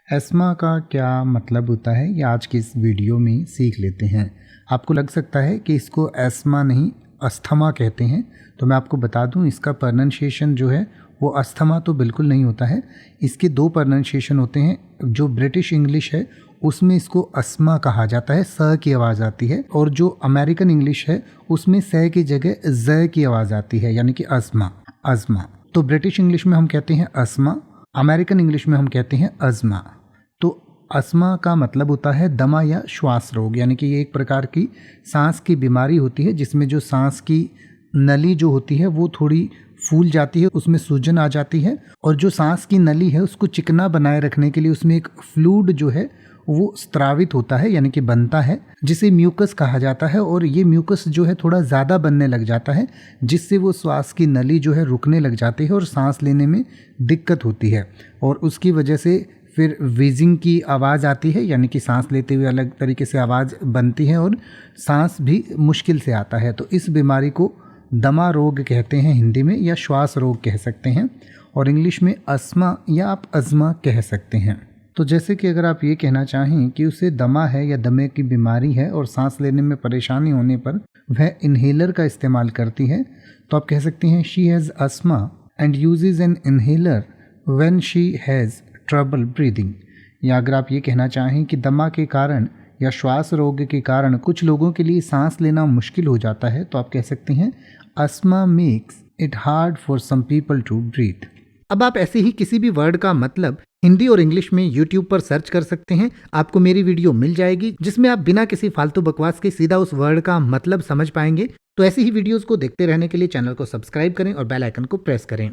ESMA का क्या मतलब होता है ये आज की इस वीडियो में सीख लेते हैं। आपको लग सकता है कि इसको एस्मा नहीं अस्थमा कहते हैं, तो मैं आपको बता दूं इसका प्रोनाउंसिएशन जो है वो अस्थमा तो बिल्कुल नहीं होता है। इसके दो प्रोनाउंसिएशन होते हैं। जो ब्रिटिश इंग्लिश है उसमें इसको अस्मा कहा जाता है, स की आवाज़ आती है, और जो अमेरिकन इंग्लिश है उसमें स की जगह ज की आवाज़ आती है, यानी कि अज़मा अज़मा। तो ब्रिटिश इंग्लिश में हम कहते हैं अस्मा, अमेरिकन इंग्लिश में हम कहते हैं अज़मा। तो अस्थमा का मतलब होता है दमा या श्वास रोग, यानी कि ये एक प्रकार की सांस की बीमारी होती है जिसमें जो सांस की नली जो होती है वो थोड़ी फूल जाती है, उसमें सूजन आ जाती है, और जो सांस की नली है उसको चिकना बनाए रखने के लिए उसमें एक फ्लूइड जो है वो स्त्रावित होता है, यानी कि बनता है, जिसे म्यूकस कहा जाता है। और ये म्यूकस जो है थोड़ा ज़्यादा बनने लग जाता है, जिससे वो श्वास की नली जो है रुकने लग जाती है और सांस लेने में दिक्कत होती है, और उसकी वजह से फिर वीजिंग की आवाज़ आती है, यानी कि सांस लेते हुए अलग तरीके से आवाज़ बनती है और सांस भी मुश्किल से आता है। तो इस बीमारी को दमा रोग कहते हैं हिंदी में, या श्वास रोग कह सकते हैं, और इंग्लिश में अस्थमा या आप अज़मा कह सकते हैं। तो जैसे कि अगर आप ये कहना चाहें कि उसे दमा है या दमे की बीमारी है और सांस लेने में परेशानी होने पर वह इन्हेलर का इस्तेमाल करती है, तो आप कह सकते हैं she has asthma and uses an inhaler when she has trouble breathing. या अगर आप ये कहना चाहें कि दमा के कारण या श्वास रोग के कारण कुछ लोगों के लिए सांस लेना मुश्किल हो जाता है, तो आप कह सकते हैं asthma makes it hard for some people to breathe. अब आप ऐसे ही किसी भी वर्ड का मतलब हिंदी और इंग्लिश में YouTube पर सर्च कर सकते हैं, आपको मेरी वीडियो मिल जाएगी जिसमें आप बिना किसी फालतू बकवास के सीधा उस वर्ड का मतलब समझ पाएंगे। तो ऐसी ही वीडियोस को देखते रहने के लिए चैनल को सब्सक्राइब करें और बेल आइकन को प्रेस करें।